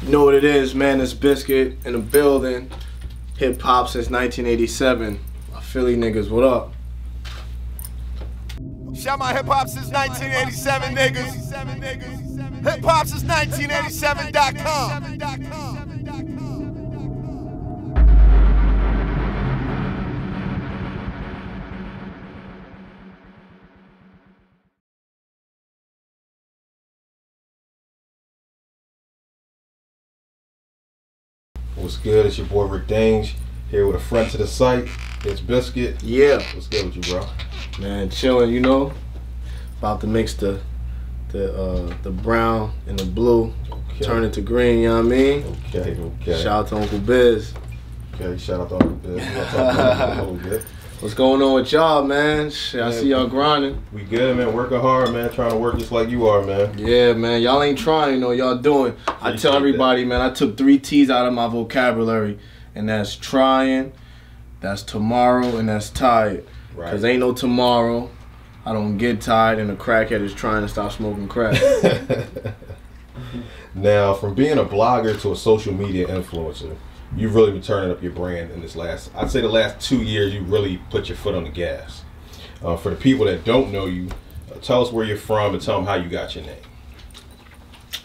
You know what it is, man. It's Bizkit in the building. Hip hop since 1987. My Philly niggas, what up? Shout my hip hop since 1987 niggas. HipHopSince1987.com. What's good? It's your boy Rick Dange here with a friend to the site. It's Bizkit. Yeah. What's good with you, bro? Man, chilling, you know. About to mix the brown and the blue. Okay. Turn it to green, you know what I mean? Okay. Shout out to Uncle Biz. Okay, shout out to Uncle Biz. We'll talk about it a little bit. What's going on with y'all, man? Shit, I see y'all grinding. We good, man. Working hard, man. Trying to work just like you are, man. Yeah, man. Y'all ain't trying, you know. Y'all doing. I tell everybody, man, I took 3 T's out of my vocabulary. And that's trying, that's tomorrow, and that's tired. Right. Because ain't no tomorrow. I don't get tired, and a crackhead is trying to stop smoking crack. Now, from being a blogger to a social media influencer, you've really been turning up your brand in this I'd say the last 2 years, you really put your foot on the gas. For the people that don't know you, tell us where you're from and tell them how you got your name.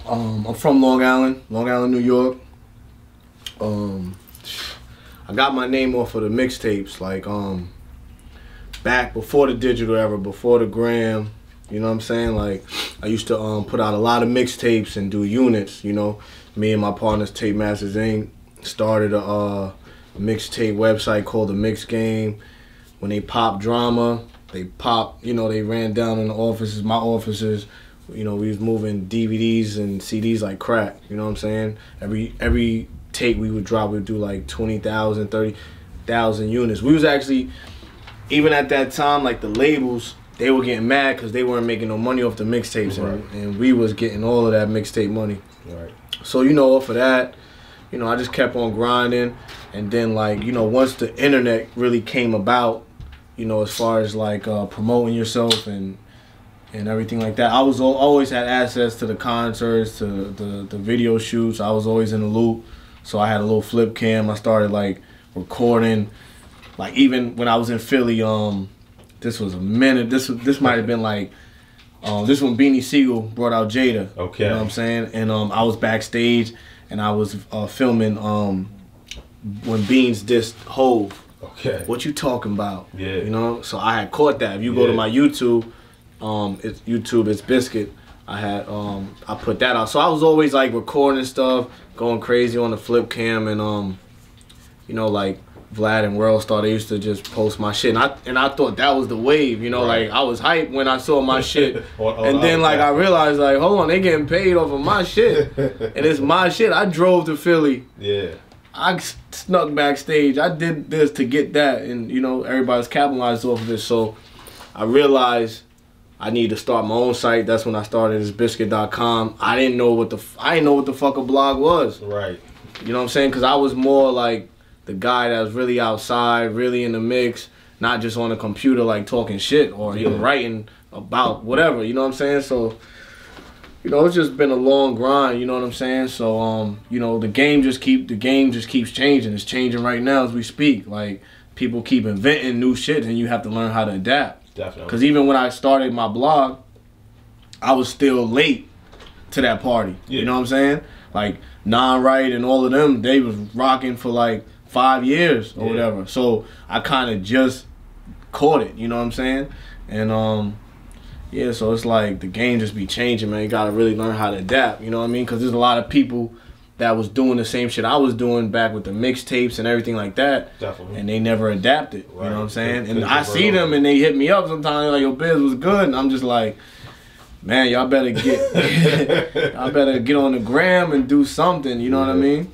I'm from Long Island, New York. I got my name off of the mixtapes, like back before the digital era, before the gram. You know what I'm saying? Like, I used to put out a lot of mixtapes and do units. You know, me and my partners, Tape Masters Inc. started a mixtape website called The Mix Game. When they popped drama, they popped, you know, they ran down in the offices, my offices. You know, we was moving DVDs and CDs like crack. You know what I'm saying? Every tape we would drop, we'd do like 20,000, 30,000 units. We was actually, even at that time, like the labels, they were getting mad because they weren't making no money off the mixtapes, right. and we was getting all of that mixtape money. Right. So, you know, off of that, you know, I just kept on grinding. And then, like, you know, once the internet really came about, you know, as far as like promoting yourself and everything like that, I was always had access to the concerts, to the video shoots. I was always in the loop. So I had a little flip cam. I started like recording, like even when I was in Philly. This was a minute. This might have been like this when Beanie Siegel brought out Jada. Okay. You know what I'm saying? And I was backstage and I was filming when Beans dissed Hove. Okay. What you talking about? Yeah. You know. So I had caught that. If you go to my YouTube, it's Bizkit. I had I put that out. So I was always like recording stuff, going crazy on the flip cam, and you know, like Vlad and Worldstar, they used to just post my shit, and I thought that was the wave, you know, right. Like I was hyped when I saw my shit, and then like I realized like, hold on, they getting paid off of my shit, and it's my shit. I drove to Philly. Yeah. I snuck backstage. I did this to get that, and you know, everybody's capitalized off of it. So I realized I need to start my own site. That's when I started as Bizkit.com. I didn't know what the fuck a blog was. Right. You know what I'm saying? Because I was more like the guy that was really outside, really in the mix, not just on a computer like talking shit or even writing about whatever. You know what I'm saying? So, you know, it's just been a long grind. You know what I'm saying? So, you know, the game just keeps changing. It's changing right now as we speak. Like, people keep inventing new shit, and you have to learn how to adapt. Definitely. Because even when I started my blog, I was still late to that party. Yeah. You know what I'm saying? Like, Non-Right and all of them, they was rocking for like 5 years or whatever. So I kind of just caught it. You know what I'm saying? And yeah, so it's like the game just be changing, man. You got to really learn how to adapt. You know what I mean? Because there's a lot of people that was doing the same shit I was doing back with the mixtapes and everything like that. Definitely. And they never adapted. Right. You know what I'm saying? And I see them and they hit me up sometimes like, yo, Biz was good. And I'm just like, man, y'all better get on the gram and do something. You know what I mean?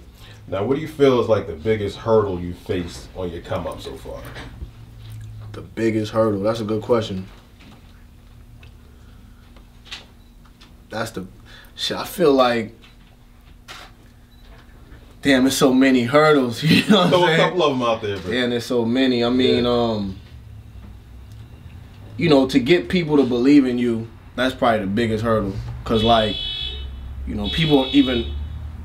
Now, what do you feel is like the biggest hurdle you faced on your come up so far? The biggest hurdle? That's a good question. That's the shit. I feel like, damn, there's so many hurdles. You know what I'm saying? A couple of them out there, bro. Yeah, and there's so many. I mean, you know, to get people to believe in you, that's probably the biggest hurdle. Cause like, you know, people even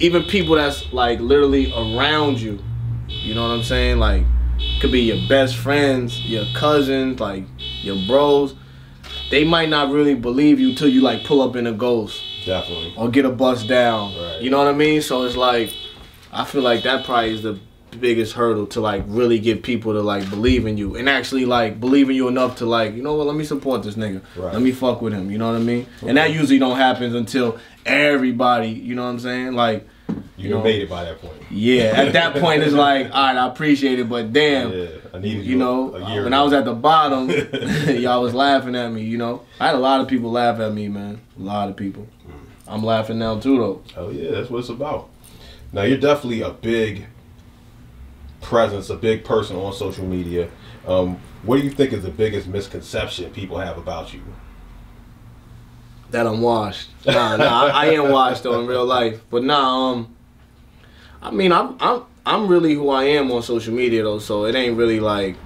even people that's like literally around you, you know what I'm saying? Like, could be your best friends, your cousins, like your bros. They might not really believe you till you like pull up in a Ghost. Definitely. Or get a bus down. Right. You know what I mean? So it's like, I feel like that probably is the biggest hurdle to like really get people to like believe in you and actually like believe in you enough to like, you know what, let me support this nigga. Right. Let me fuck with him. You know what I mean? Okay. And that usually don't happen until everybody, you know what I'm saying? Like, you know, made it by that point. Yeah, at that point it's like, all right, I appreciate it, but damn, yeah, I needed you know, a year when ago. I was at the bottom, y'all was laughing at me, you know. I had a lot of people laugh at me, man. A lot of people. I'm laughing now too, though. Oh yeah, that's what it's about. Now you're definitely a big presence, a big person on social media. What do you think is the biggest misconception people have about you? That I'm washed. Nah, I ain't washed though in real life. But nah, I mean, I'm really who I am on social media though. So it ain't really like,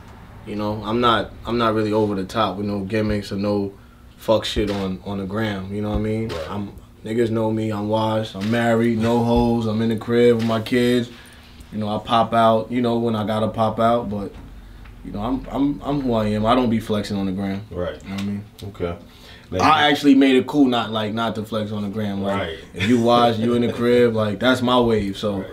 you know, I'm not really over the top with no gimmicks or no fuck shit on the gram. You know what I mean? Right. Niggas know me. I'm washed. I'm married. No hoes. I'm in the crib with my kids. You know, I pop out. You know when I gotta pop out, but you know, I'm who I am. I don't be flexing on the gram. Right. You know what I mean? Okay. Now, I actually made it cool not to flex on the gram. Like, right. If you wash, you in the crib, like that's my wave. So. Right.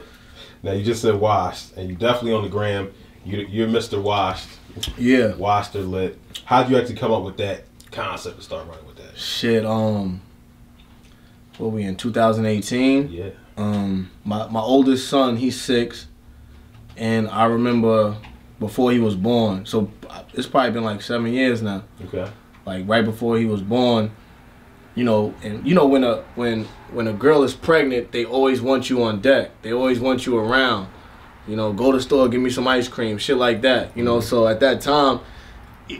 Now you just said washed, and you definitely on the gram. You're Mr. Washed. Yeah. Washed or lit. How'd you actually come up with that concept and start running with that? Shit. What we in 2018? Yeah. My oldest son, he's 6, and I remember before he was born. So it's probably been like 7 years now. Okay. Like right before he was born, you know, and you know when a girl is pregnant, they always want you on deck. They always want you around. You know, go to the store, give me some ice cream, shit like that. You know, so at that time,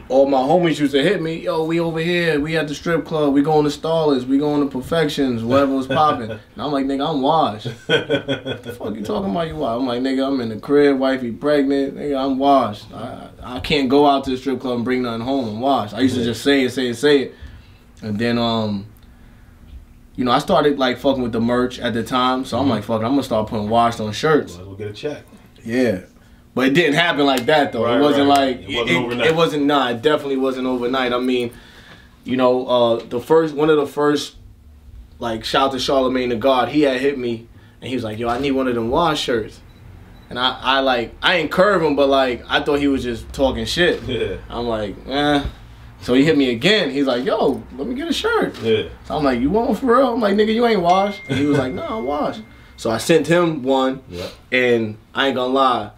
all my homies used to hit me, yo, we over here, we at the strip club, we going to Starlets, we going to Perfections, whatever was popping. And I'm like, nigga, I'm washed. What the fuck you talking about, you washed? I'm like, nigga, I'm in the crib, wifey pregnant, nigga, I'm washed. I can't go out to the strip club and bring nothing home, I'm washed. I used to just say it. And then, you know, I started like fucking with the merch at the time, so I'm like, fuck it, I'm gonna start putting washed on shirts. We'll get a check. Yeah. But it didn't happen like that though. Right, it wasn't like it wasn't overnight. It wasn't. Nah, it definitely wasn't overnight. I mean, you know, one of the first, like, shout to Charlemagne the God. He had hit me, and he was like, "Yo, I need one of them wash shirts." And I ain't curve him, but like I thought he was just talking shit. Yeah. I'm like, eh. So he hit me again. He's like, "Yo, let me get a shirt." Yeah. So I'm like, "You want one for real?" I'm like, "Nigga, you ain't washed." And he was like, "No, I'm washed." So I sent him one, and I ain't gonna lie.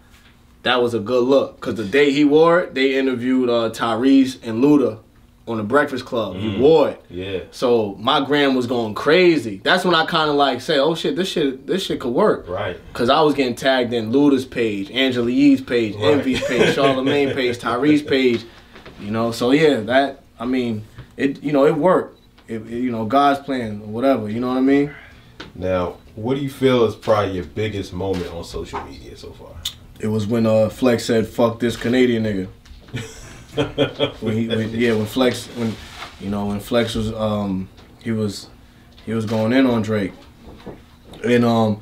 That was a good look, because the day he wore it, they interviewed Tyrese and Luda on the Breakfast Club. He wore it. Yeah. So my gram was going crazy. That's when I kind of like say, oh shit, this shit could work. Right. Because I was getting tagged in Luda's page, Angela Yee's page, Envy's page, Charlemagne page, Tyrese page. You know, so yeah, that, I mean, it, you know, it worked. You know, God's plan or whatever, you know what I mean? Now, what do you feel is probably your biggest moment on social media so far? It was when Flex said, "Fuck this Canadian nigga." when Flex was he was going in on Drake, and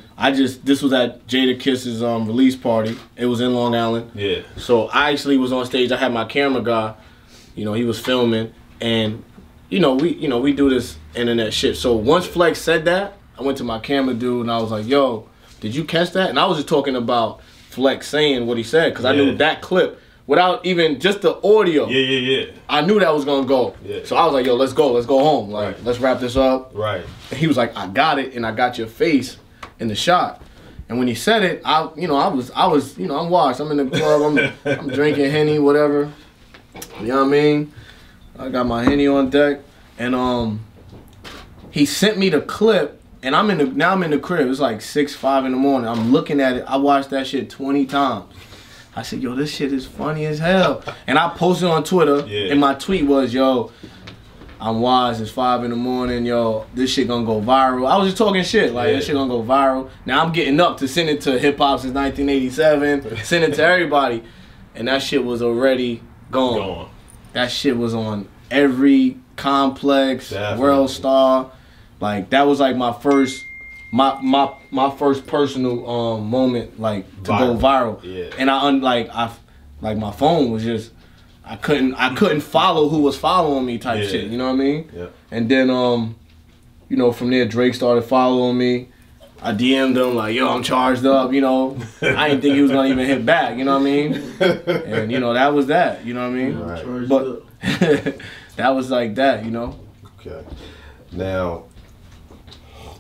this was at Jada Kiss's release party. It was in Long Island. Yeah. So I actually was on stage. I had my camera guy. You know, he was filming, and we do this internet shit. So once Flex said that, I went to my camera dude and I was like, "Yo, did you catch that?" And I was just talking about Flex saying what he said, because I knew that clip without even just the audio. Yeah. I knew that was gonna go. Yeah. So I was like, yo, let's go home. Like, let's wrap this up. Right. And he was like, I got it, and I got your face in the shot. And when he said it, I was, I'm washed. I'm in the club. I'm drinking Henny, whatever. You know what I mean? I got my Henny on deck, and he sent me the clip. And I'm in the crib. It's like 5 in the morning. I'm looking at it. I watched that shit 20 times. I said, yo, this shit is funny as hell. And I posted on Twitter, and my tweet was, yo, I'm wise. It's 5 in the morning. Yo, this shit gonna go viral. I was just talking shit. Like, this shit gonna go viral. Now I'm getting up to send it to HipHopSince1987. Send it to everybody. And that shit was already gone. That shit was on every Complex, World Star. Like, that was like my first my first personal moment like to go viral. Yeah. And I my phone was just I couldn't follow who was following me type shit. You know what I mean? Yeah. And then you know, from there Drake started following me. I DM'd him like, yo, I'm charged up, you know. I didn't think he was gonna even hit back, you know what I mean? And you know, that was that, you know what I mean? Right. But that was like that, you know. Okay. Now,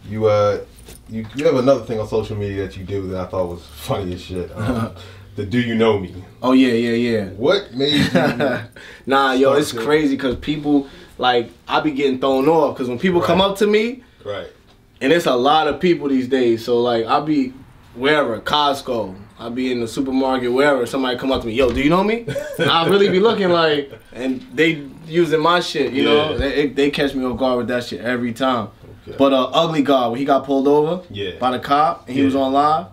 you have another thing on social media that you do that I thought was funny as shit. The Do You Know Me? Oh yeah. What made you? Nah, yo, it's crazy because people like I be getting thrown off because when people come up to me, right. And it's a lot of people these days. So like I'll be wherever, Costco, I'll be in the supermarket, wherever, somebody come up to me, yo, do you know me? And I'll really be looking like, and they using my shit, you know? They catch me off guard with that shit every time. Okay. But Ugly God, when he got pulled over by the cop and he was on live,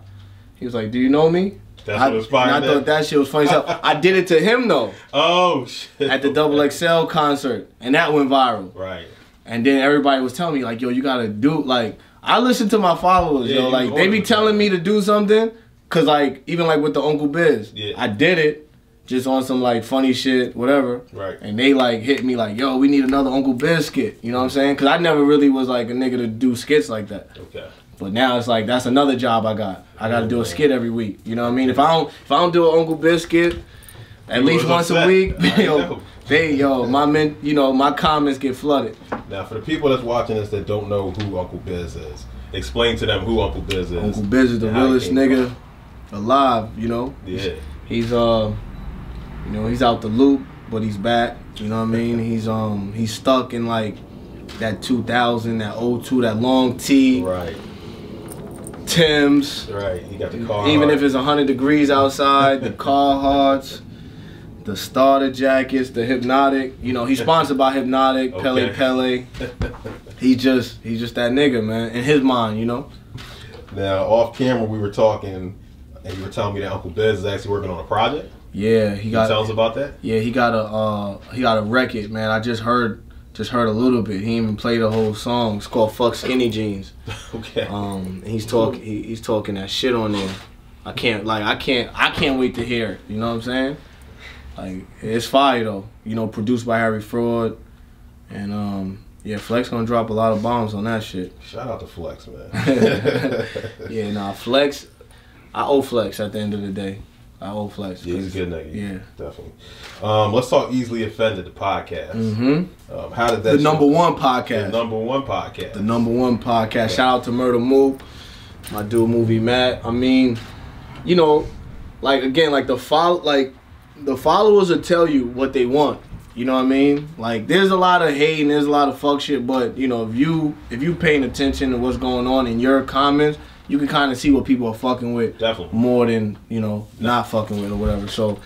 he was like, do you know me? That's what inspired I thought that shit was funny. So I did it to him though. Oh shit. At the Double XL concert. And that went viral. Right. And then everybody was telling me like, yo, you gotta do, like, I listen to my followers, yo. Like, they be telling me to do something. Cause like, even like with the Uncle Biz, I did it just on some like funny shit, whatever. Right. And they like hit me like, yo, we need another Uncle Biz skit. You know what I'm saying? Cause I never really was like a nigga to do skits like that. Okay. But now it's like, that's another job I got. I gotta do a skit every week. You know what I mean? If I don't do an Uncle Biz skit at least once a week, my comments get flooded. Now, for the people that's watching this that don't know who Uncle Biz is, explain to them who Uncle Biz is. Uncle Biz is the realest nigga alive, you know? Yeah. He's he's out the loop, but he's back. You know what I mean? He's stuck in like that 2000, that 02, that long tee. Right. Timbs. Right. He got the car. Even if it's 100 degrees outside, the Carhartts. The starter jackets, the Hypnotic. You know, he's sponsored by Hypnotic, Pele. He's just that nigga, man. In his mind, you know. Now, off camera, we were talking, and you were telling me that Uncle Biz is actually working on a project. Yeah, he got. Tell us about that. Yeah, he got a record, man. I just heard a little bit. He didn't even play the whole song. It's called "Fuck Skinny Jeans." Okay. He's talking that shit on there. I can't wait to hear it. You know what I'm saying? Like, it's fire though, you know, produced by Harry Fraud, and yeah, Flex gonna drop a lot of bombs on that shit. Shout out to Flex, man. Yeah, nah, Flex, I owe Flex at the end of the day. I owe Flex. Yeah, he's a good nigga. Yeah, definitely. Let's talk Easily Offended, the podcast. Mm-hmm. How did that? The number one podcast. The number one podcast. The number one podcast. Yeah. Shout out to Murder Mook, my dude Movie Matt. I mean, you know, like again, like the followers will tell you what they want. You know what I mean? Like, there's a lot of hate and there's a lot of fuck shit, but you know, if you paying attention to what's going on in your comments, you can kind of see what people are fucking with. Definitely. More than, you know, not fucking with or whatever. So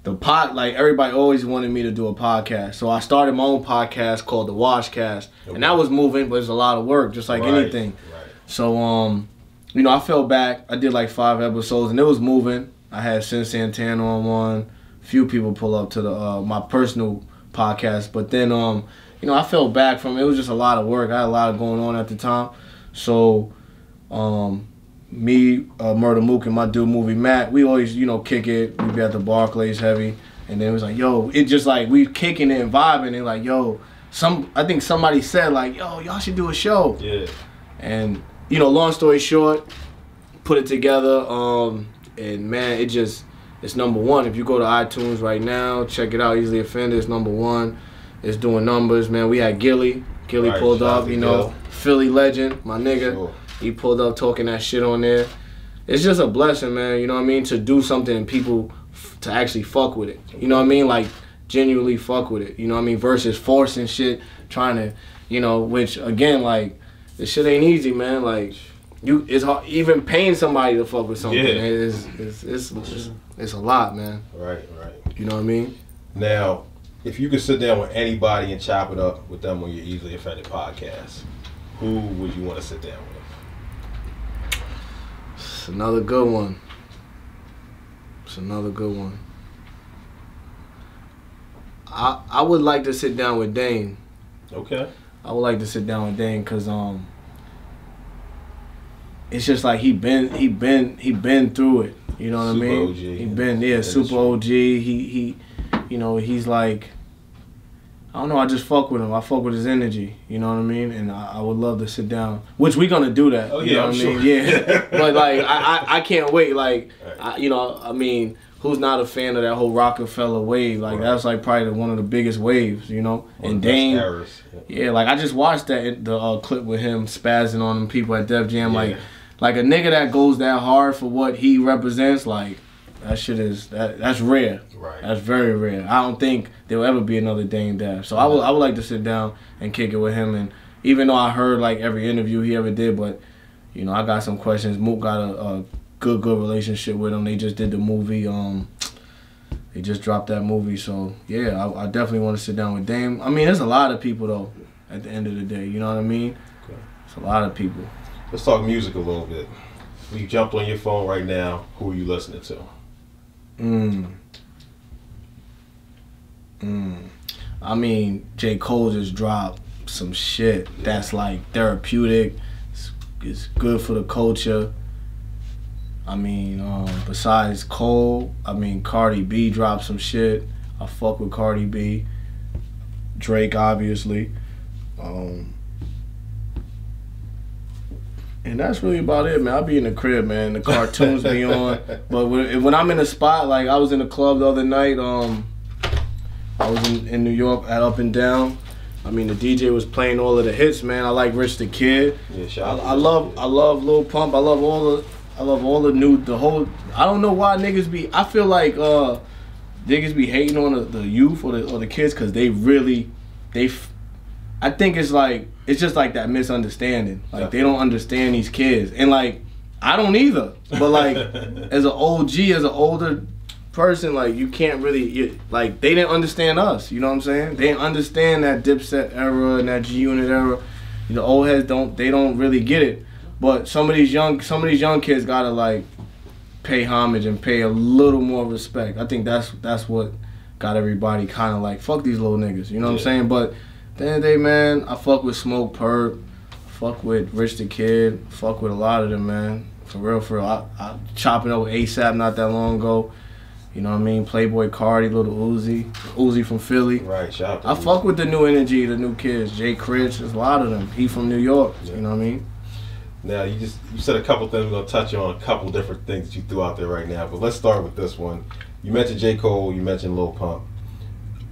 like everybody always wanted me to do a podcast. So I started my own podcast called The Washcast. Okay. And that was moving, but it's a lot of work, just like anything. Right. So you know, I fell back. I did like 5 episodes and it was moving. I had Sin Santana on one. Few people pull up to the my personal podcast, but then you know, I fell back from it. It was just a lot of work. I had a lot going on at the time. So me, Murder Mook, and my dude Movie Matt, we always, you know, kick it. We be at the Barclays heavy, and then it was like, yo, it just like we kicking it and vibing, and like, yo, I think somebody said like, yo, y'all should do a show. Yeah. And you know, long story short, put it together. And man, it's number one. If you go to iTunes right now, check it out. Easily Offended, it's number one. It's doing numbers, man. We had Gilly pulled up, you know, Philly legend, my nigga. Sure. He pulled up talking that shit on there. It's just a blessing, man. You know what I mean? To do something and people to actually fuck with it. You know what I mean? Like, genuinely fuck with it. You know what I mean? Versus forcing shit, trying to, you know, which again, like, this shit ain't easy, man. Like, it's hard, even paying somebody to fuck with something. Yeah. It's a lot, man. Right. You know what I mean? Now, if you could sit down with anybody and chop it up with them on your Easily Offended podcast, who would you want to sit down with? It's another good one. I would like to sit down with Dane. Okay. I would like to sit down with Dane because it's just like he been through it. You know what I mean? OG. He been super OG. He you know, he's like, I don't know, I just fuck with him. I fuck with his energy, you know what I mean? And I would love to sit down, which we gonna do that. Oh, you know I'm what I mean? sure. Yeah. But like, I can't wait. Like, Right. you know, I mean, who's not a fan of that whole Rockefeller wave? Like, Right. that's like probably one of the biggest waves, you know? One And of the best Dame, eras. yeah, like I just watched the clip with him spazzing on them people at Def Jam. Yeah. Like a nigga that goes that hard for what he represents, like, that shit is, that's rare. Right. That's very rare. I don't think there'll ever be another Dame Dash. So I would like to sit down and kick it with him. And even though I heard like every interview he ever did, but you know, I got some questions. Mook got a good relationship with him. They just did the movie. They just dropped that movie. So yeah, I definitely want to sit down with Dame. I mean, there's a lot of people though. At the end of the day, you know what I mean? Okay. It's a lot of people. Let's talk music a little bit. If you jumped on your phone right now, who are you listening to? I mean, J. Cole just dropped some shit that's like therapeutic. It's good for the culture. I mean, besides Cole, I mean, Cardi B dropped some shit. I fuck with Cardi B. Drake, obviously. And that's really about it, man. I'll be in the crib, man. The cartoons be on. But when I'm in a spot, like I was in a club the other night, I was in New York at Up and Down. I mean, the DJ was playing all of the hits, man. I like Rich the Kid. Yeah, shout out I love Lil Pump. I love all the whole. I don't know why niggas be. I feel like niggas be hating on the youth or the kids because they really I think it's just like that misunderstanding. Like they don't understand these kids, and like I don't either. But like as an OG, as an older person, like you can't really like they didn't understand us. You know what I'm saying? They didn't understand that Dipset era and that G Unit era. You know, old heads don't really get it. But some of these young kids gotta like pay homage and pay a little more respect. I think that's what got everybody kind of like fuck these little niggas. You know what I'm saying? But at the end of the day, man, I fuck with Smoke Perp, fuck with Rich the Kid, fuck with a lot of them, man. For real. I chopping up with ASAP not that long ago. You know what I mean? Playboy Cardi, Little Uzi from Philly. Right, shout out to I Uzi. fuck with the new energy, the new kids. Jay Critch, there's a lot of them. He from New York. Yeah. You know what I mean? Now, you said a couple things. We're going to touch on a couple different things that you threw out there right now. But let's start with this one. You mentioned J. Cole. You mentioned Lil Pump.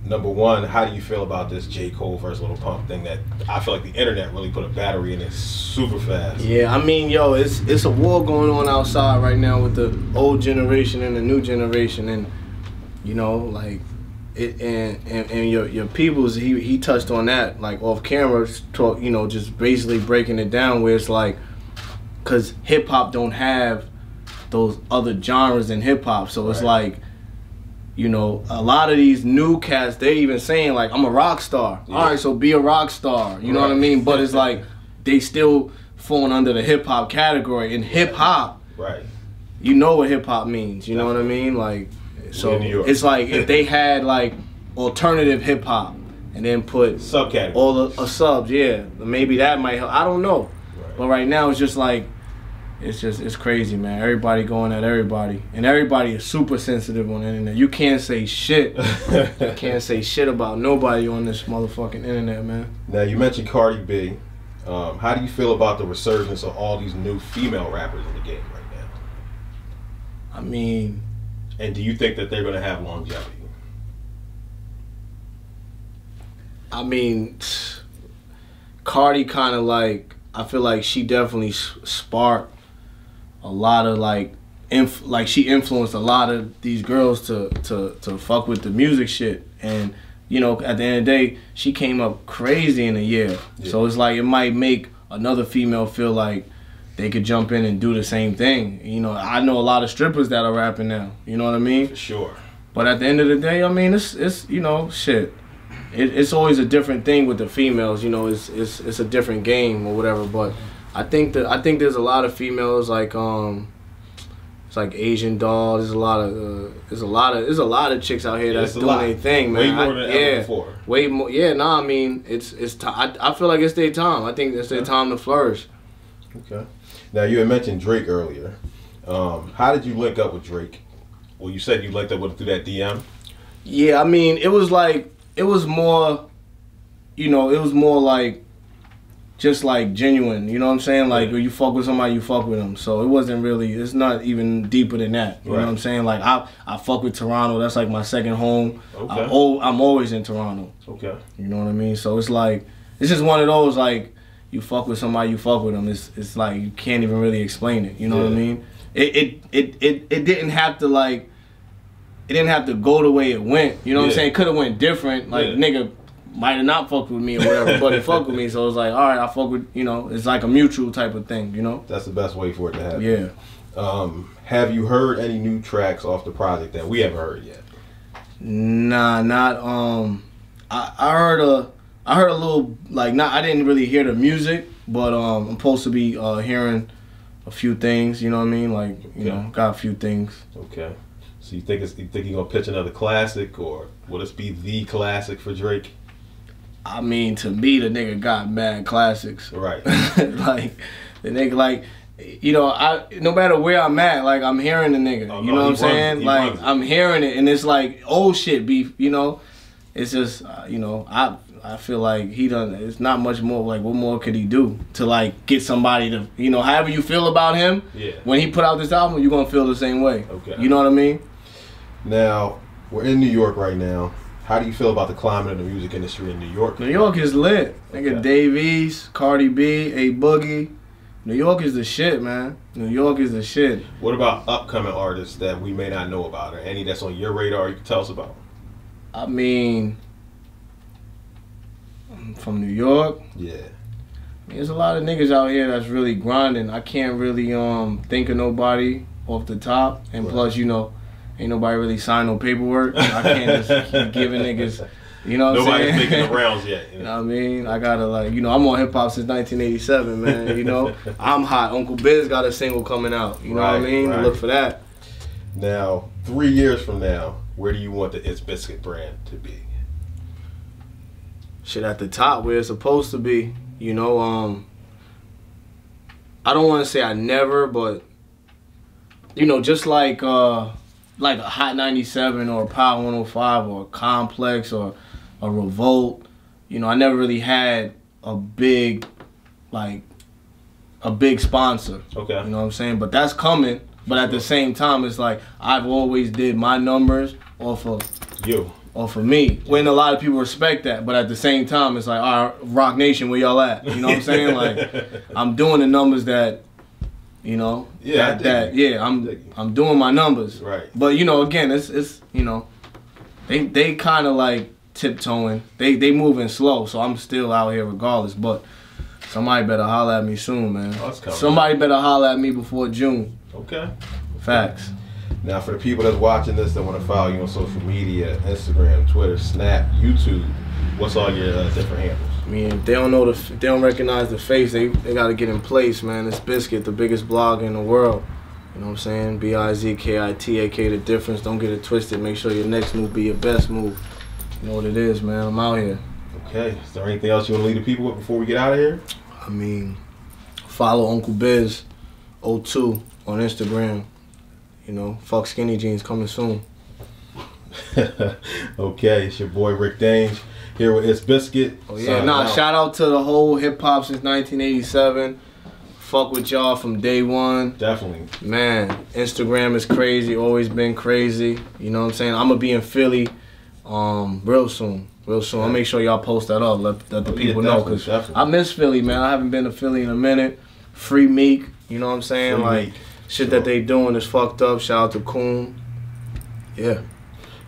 Number one, how do you feel about this J. Cole versus Lil Pump thing that I feel like the internet really put a battery in it super fast? Yeah, I mean, yo, it's a war going on outside right now with the old generation and the new generation. And, you know, like, it and your peoples, he touched on that, like, off camera, talk, you know, just basically breaking it down where it's like, because hip-hop don't have those other genres in hip-hop. So it's like, you know, a lot of these new cats, they even saying like, I'm a rock star. Yeah. All right, so be a rock star. You know what I mean? But it's like, they still falling under the hip hop category. And hip hop, you know what hip hop means. You know what I mean? Like, so it's like if they had like alternative hip hop and then put subcategory, all the subs, yeah, maybe that might help. I don't know. But right now it's just like, it's crazy, man. Everybody going at everybody. And everybody is super sensitive on the internet. You can't say shit. You can't say shit about nobody on this motherfucking internet, man. Now, you mentioned Cardi B. How do you feel about the resurgence of all these new female rappers in the game right now? I mean... And do you think that they're going to have longevity? I mean, Cardi kind of like... I feel like she definitely sparked a lot of like she influenced a lot of these girls to fuck with the music shit. And you know, at the end of the day, she came up crazy in a year. Yeah. So it's like it might make another female feel like they could jump in and do the same thing. You know, I know a lot of strippers that are rapping now. You know what I mean? For sure. But at the end of the day, I mean, it's you know, shit. It's always a different thing with the females. You know, it's a different game or whatever. But I think there's a lot of females like it's like Asian Doll. There's a lot of chicks out here that's doing their thing, man. Way more than ever before. Way more. Yeah, nah. I mean, I feel like it's their time. I think it's their time to flourish. Okay. Now, you had mentioned Drake earlier. How did you link up with Drake? Well, you said you linked up with him through that DM. Yeah, I mean, it was more, you know, it was more like, just like genuine, you know what I'm saying? Like, when you fuck with somebody, you fuck with them. So it wasn't really, it's not even deeper than that. You know what I'm saying? Like, I fuck with Toronto. That's like my second home. Okay. I'm always in Toronto. Okay. You know what I mean? So it's like, it's just one of those, like, you fuck with somebody, you fuck with them. It's like, you can't even really explain it. You know what I mean? It didn't have to, like, it didn't have to go the way it went. You know what I'm saying? It could have went different. Like, nigga might have not fucked with me or whatever, but he fucked with me, so it was like, all right, I fuck with, you know, it's like a mutual type of thing, you know? That's the best way for it to happen. Yeah. Have you heard any new tracks off the project that we haven't heard yet? Nah, not, I heard a little, like, I didn't really hear the music, but I'm supposed to be hearing a few things, you know what I mean? Like, you know, got a few things. Okay. So you think you're gonna pitch another classic, or will this be the classic for Drake? I mean, to me, the nigga got mad classics. Right. Like, the nigga, like, you know, no matter where I'm at, like, I'm hearing the nigga. You know what I'm saying? Like, I'm hearing it, and it's like old shit beef, you know? It's just, you know, I feel like he done, it's not much more, like, what more could he do to, like, get somebody to, you know, however you feel about him, when he put out this album, you're gonna feel the same way. Okay. You know what I mean? Now, we're in New York right now. How do you feel about the climate of the music industry in New York? New York is lit. Nigga, Dave East, Cardi B, A Boogie. New York is the shit, man. New York is the shit. What about upcoming artists that we may not know about, or any that's on your radar you can tell us about? I mean, from New York? Yeah. I mean, there's a lot of niggas out here that's really grinding. I can't really think of nobody off the top. And plus, you know, ain't nobody really signed no paperwork. I can't just keep giving niggas, you know what I'm saying? Nobody's making the rounds yet. You know what I mean? I gotta, like, you know, I'm on hip hop since 1987, man. You know, I'm hot. Uncle Biz got a single coming out. You know what I mean? Look for that. Now, 3 years from now, where do you want the It's Bizkit brand to be? Shit, at the top where it's supposed to be. You know, I don't want to say I never, but, you know, just like a Hot 97 or a Power 105 or a Complex or a Revolt. You know, I never really had a big sponsor. Okay. You know what I'm saying? But that's coming. But at the same time, it's like I've always did my numbers off of you. Off of me. When a lot of people respect that. But at the same time, it's like, all right, Rock Nation, where y'all at? You know what I'm saying? Like, I'm doing the numbers that, you know, I'm doing my numbers. Right. But, you know, again, it's you know, they kind of like tiptoeing. They moving slow, so I'm still out here regardless. But somebody better holler at me soon, man. Oh, somebody better holler at me before June. Okay. Facts. Now, for the people that's watching this that want to follow you on social media, Instagram, Twitter, Snap, YouTube, what's all your different handles? I mean, if they don't know if they don't recognize the face, they got to get in place, man. It's Bizkit, the biggest blogger in the world. You know what I'm saying? Bizkit, aka The Difference. Don't get it twisted. Make sure your next move be your best move. You know what it is, man. I'm out here. Okay. Is there anything else you want to leave the people with before we get out of here? I mean, follow Uncle Biz 02 on Instagram. You know, fuck skinny jeans, coming soon. Okay, it's your boy Rick Dange here with It's Bizkit. Oh yeah, shout out to the whole hip hop since 1987. Fuck with y'all from day one. Definitely. Man, Instagram is crazy, always been crazy. You know what I'm saying? I'm gonna be in Philly real soon. I'll make sure y'all post that up, let the people know, because I miss Philly, man. I haven't been to Philly in a minute. Free Meek, you know what I'm saying? Like, shit that they doing is fucked up. Shout out to Coon. Yeah.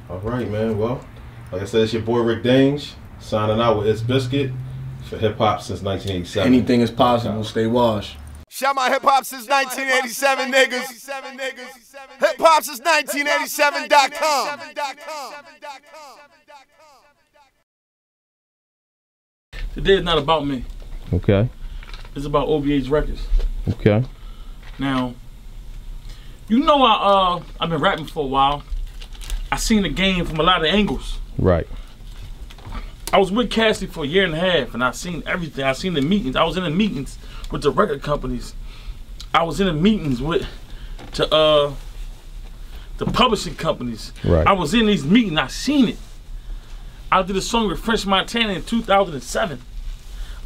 All right, man. Well, like I said, it's your boy Rick Dange signing out with It's Bizkit for Hip Hop Since 1987. Anything is possible. Stay washed. Shout my Hip Hop Since 1987 niggas. HipHopSince1987.com. Today is not about me. Okay. It's about OVH Records. Okay. Now, you know, I've been rapping for a while. I seen the game from a lot of angles. Right. I was with Cassie for a year and a half, and I seen everything. I seen the meetings. I was in the meetings with the record companies, I was in the meetings with the publishing companies. Right. I was in these meetings. I seen it. I did a song with French Montana in 2007.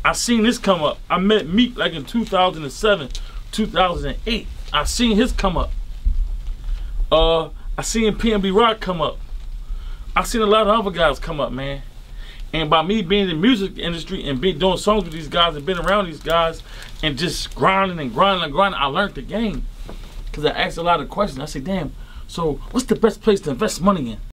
I seen this come up. I met Meek like in 2007, 2008. I seen his come up. I seen PNB Rock come up. I seen a lot of other guys come up, man. And by me being in the music industry and doing songs with these guys and being around these guys and just grinding and grinding and grinding, I learned the game. Because I asked a lot of questions. I said, damn, so what's the best place to invest money in?